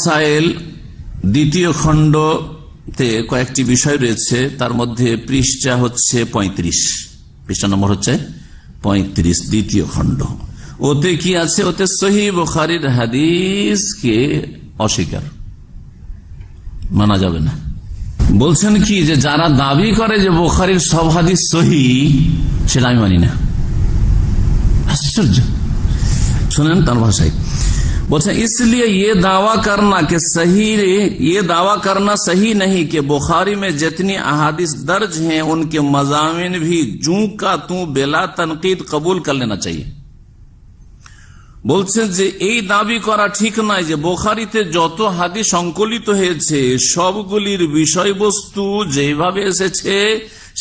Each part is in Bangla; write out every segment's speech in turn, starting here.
মাসাইল দ্বিতীয় খণ্ডতে কয়েকটি বিষয় রয়েছে, তার মধ্যে পৃষ্ঠা হচ্ছে 35, পৃষ্ঠা নম্বর হচ্ছে 35, দ্বিতীয় খণ্ড। ওতে কি আছে? ওতে সহিহ বুখারীর হাদিসকে অস্বীকার, মানা যাবে না। বলছেন কি যে যারা দাবি করে যে বুখারীর সব হাদিস সহিহ, সেটা আমি মানি না। आश्चर्य। सुनें तार भाषाई बोलते इसलिए ये दावा करना कि सही, ये दावा करना सही नहीं कि बुखारी में जितनी अहादीस दर्ज हैं उनके मज़ामिन भी जू का तू बेला तनकीद कबूल कर लेना चाहिए। বলছেন যে এই দাবি করা ঠিক নয় যে বুখারীতে যত হাদিস সংকলিত হয়েছে সবগুলির বিষয়বস্তু যেভাবে এসেছে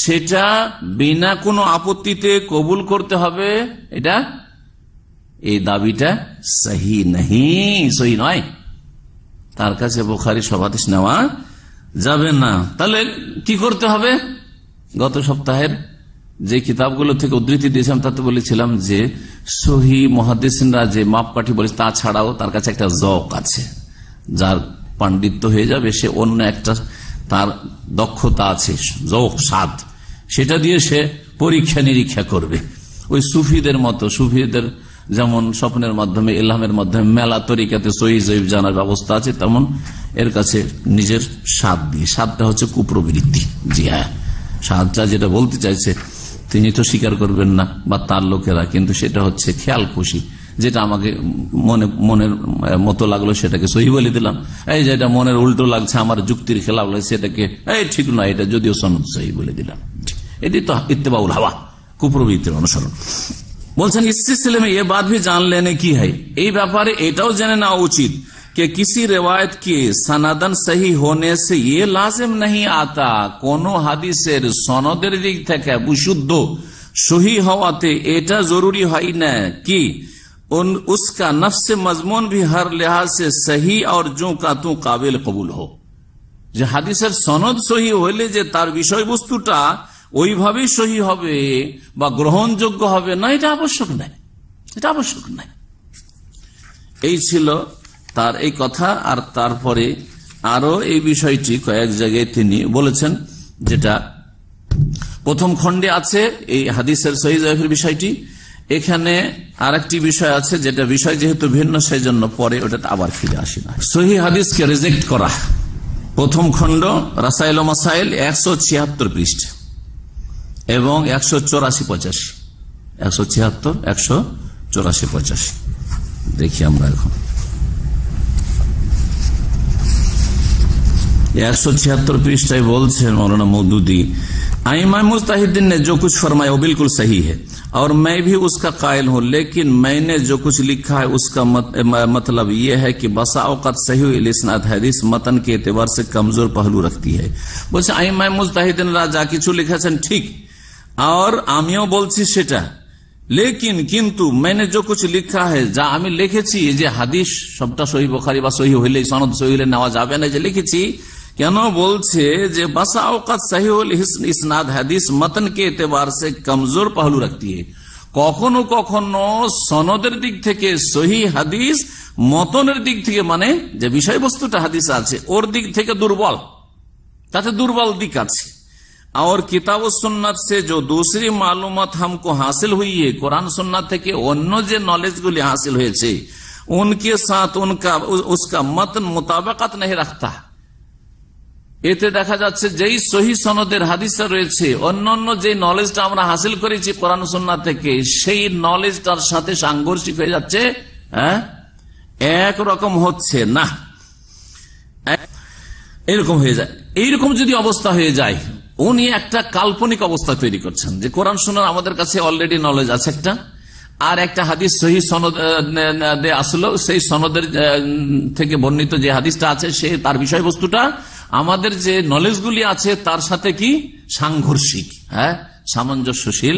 সেটা বিনা কোনো আপত্তিতে কবুল করতে হবে। এটা এই দাবিটা সহি নহি, সহি নয়। তার কাছে বুখারী সব হাদিস নেওয়া যাবে না। তাহলে কি করতে হবে? গত সপ্তাহের যে কিতাবগুলো থেকে উদ্ধৃতি দিয়েছিলাম তাতে বলেছিলাম যে সহি মুহাদ্দিসিনরা যে মাপকাঠি বলেছে তা ছাড়াও তার কাছে একটা জওক আছে, যার পাণ্ডিত্য হয়ে যাবে সে অন্য একটা তার দক্ষতা আছে, জওক, স্বাদ, সেটা দিয়ে সে পরীক্ষা নিরীক্ষা করবে। ওই সুফিদের মতো, সুফিদের যেমন স্বপ্নের মাধ্যমে, ইলহামের মাধ্যমে মেলা তরিকাতে সহিহ জয়ীফ জানার ব্যবস্থা আছে, তেমন এর কাছে নিজের স্বাদ দিয়ে, স্বাদটা হচ্ছে কুপ্রবৃত্তি। জি হ্যাঁ, স্বাদটা যেটা বলতে চাইছে তিনি তো স্বীকার করবেন না বা তার লোকেরা, কিন্তু সেটা হচ্ছে খেয়াল খুশি, যেটা আমাকে মনের মতো লাগলো সেটাকে সহি বলে দিলাম, এই যেটা মনের উল্টো লাগছে, আমার যুক্তির খেলাফ লাগছে সেটাকে এই ঠিক নয়, এটা যদিও সনদ সহি বলে দিলাম। এটি তো ইত্তেবাউল হাওয়া, কুপ্রবৃত্তির অনুসরণ। বলছেন इस सिलसिले में ये बात भी जान लेने की है, এই ব্যাপারে এটাও জেনে নেওয়া উচিত कि किसी रिवायत के सनदन सही होने से ये लाजिम नहीं आता कोनो হাদিসের সনদের দিক থেকে বিশুদ্ধ সহি হওয়াতে এটা জরুরি হয় না कि उसका नफ्स मजमून भी हर लिहाज से सही और जो का तू काबिल कबूल हो। যে হাদিসের সনদ সহি হইলে যে তার বিষয়বস্তুটা ওইভাবেই সহি হবে বা গ্রহণযোগ্য হবে না, এটা আবশ্যক নাই, এটা আবশ্যক নাই। এই ছিল তার এই কথা। আর তারপরে আরো এই বিষয়টি কয়েক জায়গায় তিনি বলেছেন, যেটা প্রথম খণ্ডে আছে এই হাদিসের সহিহ জয়ীফের বিষয়টি। এখানে আরেকটি বিষয় আছে, যেটা বিষয় যেহেতু ভিন্ন সেই জন্য পরে ওটাতে আবার ফিরে আসি না। সহিহ হাদিসকে রিজেক্ট করা, প্রথম খণ্ড রাসাইল ও মাসাইল 176 পৃষ্ঠা এবং 184-85, 176, 184-85 দেখি আমরা এখন। 176 पृष्ठाয় বলছেন मौलाना मौदूदी, आइमा मुज्तहिदीन ने जो कुछ फरमाया वो बिल्कुल सही है और मैं भी उसका कायल हूँ, लेकिन मैंने जो कुछ लिखा है उसका मतलब ये है कि बसा औक़त सही इस्नाद हदीस मतन के एतबार से कमजोर पहलू रखती है। বলছে आइमा मुज्तहिदीनরা যা কিছু লিখেছেন ঠিক, और আমিও বলছি সেটা, लेकिन किंतु मैंने जो कुछ लिखा है, যা আমি লিখেছি যে হাদিস সবটা সহিহ বুখারী বা সহিহ হইলে, সনদ সহিহ হইলে নেওয়া যাবে না, যে লিখেছি কেন বলছে যে বাসা औक़त সহিহুল ইসনাদ হাদিস मतन के एतबार से कमजोर पहलू रखती है। কখনো কখনো সনদের দিক থেকে সহিহ হাদিস মতনের দিক থেকে, মানে যে বিষয়বস্তুটা হাদিস আছে ওর দিক থেকে দুর্বল, তাতে দুর্বল দিক আছে। और किताब सुन्नत से जो दूसरी मालूमात हमको हासिल हुई है, कुरान सुन्नत থেকে অন্য যে নলেজগুলি হাসিল হয়েছে उनके साथ उनका उसका मतन मुताबिकत नहीं रखता। এতে দেখা যাচ্ছে যেই সহিহ সনদের হাদিসটা রয়েছে, অন্যান্য যে নলেজটা আমরা হাসিল করেছি কোরআন সুন্নাহ থেকে, সেই নলেজটার সাথে সাংঘর্ষিক হয়ে যাচ্ছে, হ্যাঁ, একরকম হচ্ছে না, এরকম হয়ে যায়। এইরকম যদি অবস্থা হয়ে যায়, উনি একটা কাল্পনিক অবস্থা তৈরি করছেন যে কোরআন সুন্নাহ আমাদের কাছে অলরেডি নলেজ আছে একটা, আর একটা হাদিস সহিহ সনদ আসলো, সেই সনদের থেকে বর্ণিত যে হাদিসটা আছে সে তার বিষয়বস্তুটা আমাদের যে নলেজগুলি আছে তার সাথে কি সাংঘর্ষিক, হ্যাঁ, সামঞ্জস্যশীল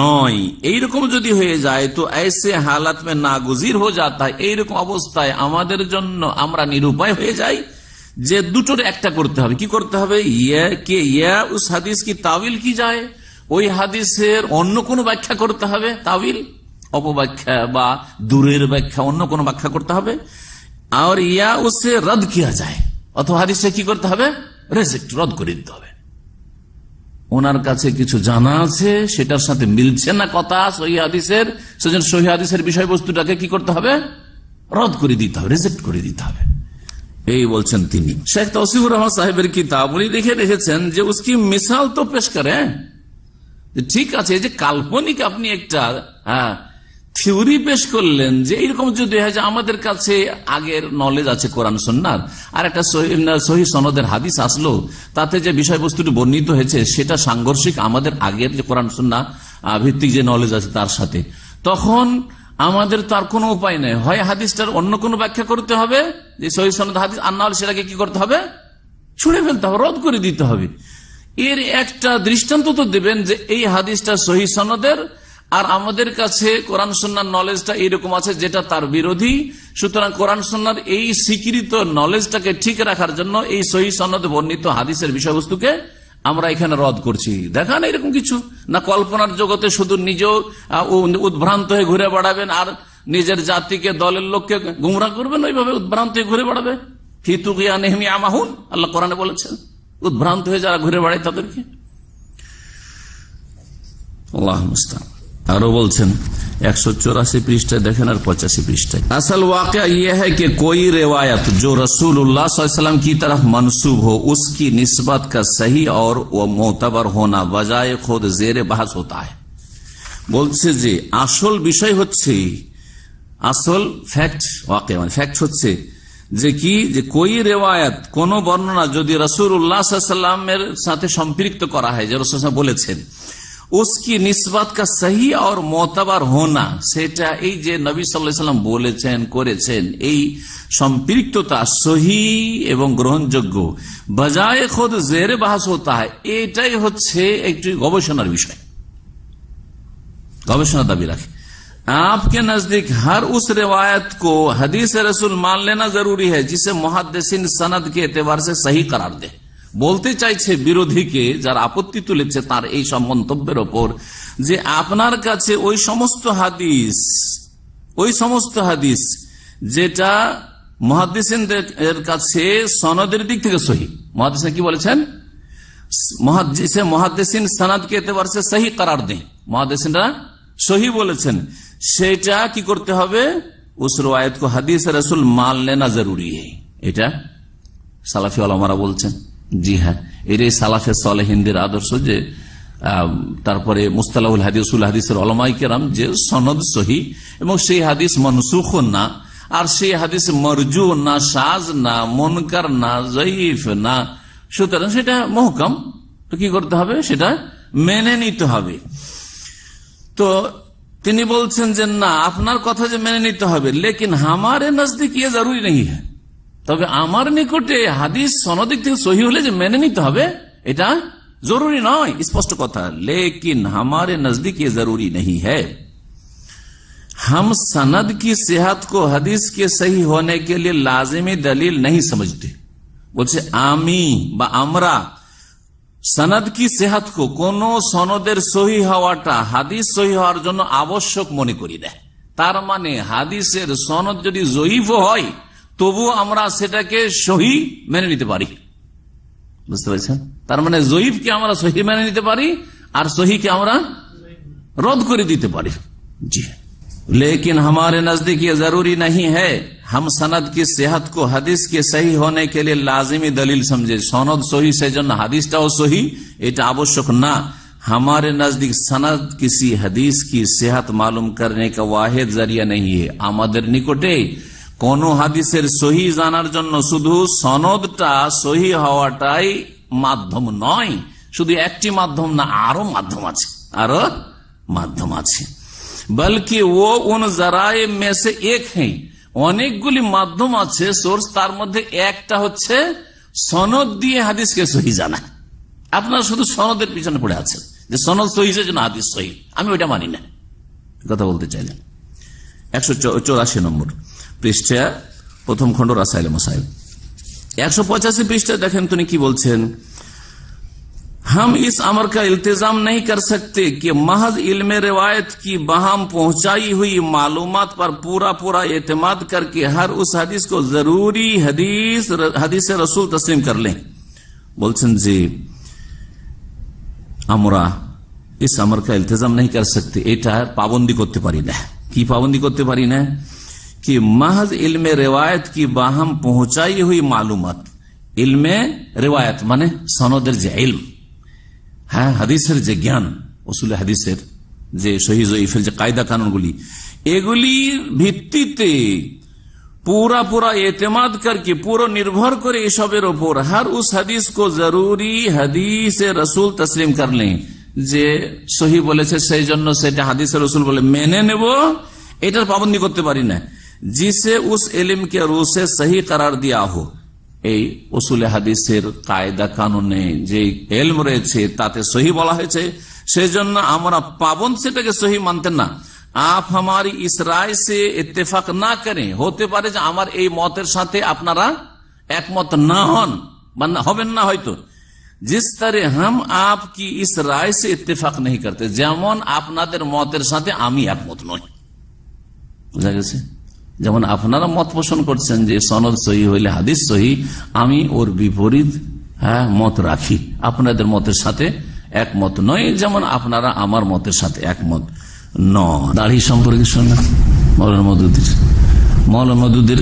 নয়। এইরকম যদি হয়ে যায় তো ऐसे हालत में नागुजीर हो जाता है, এইরকম অবস্থায় আমাদের জন্য আমরা নিরুপায় হয়ে যাই যে দুটোর একটা করতে হবে। কি করতে হবে? ইয়া উস হাদিস কি তাবিল কি যায়, ওই হাদিসের অন্য কোনো ব্যাখ্যা করতে হবে, তাবিল অপব্যাখ্যা বা দূরের ব্যাখ্যা, অন্য কোনো ব্যাখ্যা করতে হবে। আর ইয়া উসে রদ কিয়া যায়, অথবা হাদিসে কি করতে হবে, রিজেক্ট, রদ করে দিতে হবে। ওনার কাছে কিছু জানা আছে, সেটার সাথে মিলছে না কথা সহিহ হাদিসের, সেজন্য সহিহ হাদিসের বিষয়বস্তুটাকে কি করতে হবে, রদ করে দিতে হবে, রিজেক্ট করে দিতে হবে। এই বলছেন তিনি। শেখ তৌসিফুর রহমান সাহেবের কিতাব উনি লিখে রেখেছেন যে উসকি মিসাল তো পেশ করে, ঠিক আছে, যে কাল্পনিক আপনি একটা থিওরি পেশ করলেন যে এইরকম যদি হয় যে আমাদের কাছে আগের নলেজ আছে কোরআন সুন্নাহর, আর একটা সহিহ সনদের হাদিস আসলো, তাতে যে বিষয়বস্তুটি বর্ণিত হয়েছে সেটা সাংঘর্ষিক আমাদের আগের যে কোরআন সুন্নাহ ভিত্তিক যে নলেজ আছে তার সাথে, তখন আমাদের তার কোনো উপায় নেই, হয় হাদিসটার অন্য কোনো ব্যাখ্যা করতে হবে যে সহিহ সনদ হাদিস, আর না হলে সেটাকে কি করতে হবে, ছুঁড়ে ফেলতে হবে, রদ করে দিতে হবে। এর একটা দৃষ্টান্ত তো দেবেন যে এই হাদিসটা সহিহ সনদের, আর আমাদের কাছে কোরআন সুন্নাহর নলেজটা এইরকম আছে যেটা তার বিরোধী, সুতরাং কোরআন সুন্নাহর এই স্বীকৃত নলেজটাকে ঠিক রাখার জন্য এই সহিহ সনদে বর্ণিত হাদিসের বিষয়বস্তুকে আমরা এখানে রদ করছি। দেখান এরকম কিছু না, কল্পনার জগতে শুধু নিজেও উদ্ভ্রান্ত হয়ে ঘুরে বেড়াবেন আর নিজের জাতিকে, দলের লোককে গুমরাহ করবেন, ওইভাবে উদ্ভ্রান্ত হয়ে ঘুরে বেড়াবে। ফিতুকিয়া নেহমি আমাহুন, আল্লাহ কোরআনে বলেছেন, উদ্ভ্রান্ত হয়ে যারা ঘুরে বেড়ায় তাদেরকে। আল্লাহ মুস্তান। আরো বলছেন 184 পৃষ্ঠায় দেখেন আর 85 পৃষ্ঠায়, আসল वाक़या यह है कि कोई रिवायत जो रसूलुल्लाह सल्लल्लाहु अलैहि वसल्लम की तरफ मंसूब हो उसकी निस्बत का सही और वो मोतबर होना बजाय खुद जेर बहस होता है। বলছে যে আসল বিষয় হচ্ছে, আসল ফ্যাক্ট, वाक़या মানে ফ্যাক্ট হচ্ছে যে কি, যে কোই রেওয়ায়াত, কোন বর্ণনা যদি রাসূলুল্লাহ সাল্লাল্লাহু আলাইহি ওয়াসাল্লামের সাথে সম্পৃক্ত করা হয়, যে রাসূল বলেছেন, उसकी निस्बत का सही और मोतबर होना, সেটা এই যে নবী সাল্লাল্লাহু আলাইহি ওয়াসাল্লাম বলেছেন করেছেন, এই সম্পৃক্ততা সহি এবং গ্রহণযোগ্য, বজায় খুদ জেরে বাহাস হতা হয়, এটাই হচ্ছে একটি গবেষণার বিষয়, গবেষণা দাবি রাখে। आपके नजदीक हर उस रिवायत को हदीस रसूल मान लेना जरूरी है जिसे मुहद्दिसिन सनद के एतबार से सही करार दे। বলতে চাইছে বিরোধীকে, যারা আপত্তি তুলেছে তার এই সব মন্তব্যের ওপর, যে আপনার কাছে ওই সমস্ত হাদিস যেটা মুহাদ্দিসিনদের কাছে সনদের দিক থেকে সহি, মুহাদ্দিসিন কি বলেছেন, মুহাদ্দিসিন সনদকে এতবার সে সহি করার দেন, মুহাদ্দিসিনরা সহি বলেছেন, সেটা কি করতে হবে, উস রওয়ায়াত কো হাদিস রাসূল মান লেনা জরুরি है। এটা সালাফি উলামারা বলছেন। জি হ্যাঁ, এটাই সালাফে সালেহিনদের আদর্শ, যে তারপরে মুস্তালাহুল হাদিস, উসুল হাদিসের উলামায়ে কেরাম যে সনদ সহি এবং সেই হাদিস মনসুখ না, আর সেই হাদিস মারজু না, শাজ না, মুনকার না, যঈফ না, সুতরাং সেটা মুহকাম, তো কি করতে হবে, সেটা মেনে নিতে হবে। তো তিনি বলছেন যে না, আপনার কথা যে মেনে নিতে হবে, লেকিন হামারে নজদিক ইয়ে জরুরি নেই হ্যাঁ, তবে আমার নিকটে হাদিস সনদিক থেকে সহি হলে যে মেনে নিতে হবে এটা জরুরি নয়, স্পষ্ট কথা। লেকিন हमारे नजदीक ये जरूरी नहीं है, हम सनद की सेहत को हदीस के सही होने के लिए लाजिमी दलील नहीं समझते। বলছে আমি বা আমরা সনদ কি সেহাত কো, কোন সনদের সহি হওয়াটা হাদিস সহি হওয়ার জন্য আবশ্যক মনে করি না। তার মানে হাদিসের সনদ যদি জয়ীফ হয় তবু আমরা সেটাকে সহি মেনে নিতে পারি, বুঝতে পারছেন? তার মানে জয়ীফকে আমরা সহি মেনে নিতে পারি আর সহিকে আমরা রদ করে দিতে পারি। জি, लेकिन हमारे नजदीक ये जरूरी नहीं है, हम सनद की सेहत को हदीस के सही होने के लिए लाजिमी दलील समझे। सनद सही से जन हदीसटाও सही, এটা আবশ্যক না। हमारे नजदीक सनद किसी हदीस की सेहत मालूम करने का वाहिद जरिया नहीं है। আমাদের নিকটে কোন হাদিসের সহি জানার জন্য শুধু সনদটা সহি হওয়াটাই মাধ্যম নয়, শুধু একটি মাধ্যম না, আরো মাধ্যম আছে, আরো মাধ্যম আছে। বলকি ও উন জরায়ে মে সে এক হ্যাঁ, অনেকগুলি মাধ্যম আছে, সোর্স, তার মধ্যে একটা হচ্ছে সনদ দিয়ে হাদিসকে সহি জানা। আপনারা শুধু সনদের পিছনে পড়ে আছেন যে সনদ সহি সেজন্য হাদিস সহি, আমি ওইটা মানি না, কথা বলতে চাইলেন। 184 নম্বর পৃষ্ঠা, প্রথম খণ্ড রাসাইল মাসাইল। 185 পৃষ্ঠা দেখেন তিনি কি বলছেন। हम इस अमर का इल्तिजाम नहीं कर सकते कि महज इल्म रिवायत की बहम पहुंचाई हुई मालूमात पर पूरा पूरा एतमाद करके हर उस हदीस को जरूरी हदीस रसूल तस्लीम कर लें। बोलছেন जी আমরা इस अमर का इल्तिजाम नहीं कर सकते, এটা পাবন্দি করতে পারি না। কি পাবন্দি করতে পারি না? कि महज इल्म रिवायत की बाहम पहुंचाई हुई मालूमात, इल्म रिवायत माने सनদের যে ইলম, হ্যাঁ হাদিসের যে জ্ঞান, উসুল হাদিসের যে সহিহ জয়ীফের যে কায়দা কানুনগুলি, এগুলির ভিত্তিতে पूरा पूरा एतमाद करके पूरा निर्भर करे এসবের ওপর हर उस हदीस को जरूरी हदीस रसूल तस्लीम कर लें। যে সহি বলেছে সেই জন্য সেটা হাদিস রসুল বলে মেনে নেব, এটার পাবন্দি করতে পারি না। जिसे उस इल्म के रूह से सही करार दिया हो, এই উসুল হাদিসের কায়দা কানুনে যে ইলম রয়েছে তাতে সহি বলা হয়েছে, সেই জন্য আমরা পাবন্দ সেটাকে সহি মানতেন না। आप हमारी इस राय से इत्तेफाक ना करें, होते पारे যে আমার এই মতের সাথে আপনারা একমত না হন বা হবেন না হয়তো। जिस तरह हम आपकी इस राय से इत्तेफाक नहीं करते, যেমন আপনাদের মতের সাথে আমি একমত নই। বুঝা গেছে? যেমন আপনারা মত পোষণ করছেন যে সনদ সহি হইলে হাদিস সহি, আমি ওর বিপরীত মত রাখি, আপনাদের মতের সাথে একমত নয়, যেমন আপনারা আমার মতের সাথে একমত নয়। দাড়ি সম্পর্কে শোনা মৌলানা মওদুদের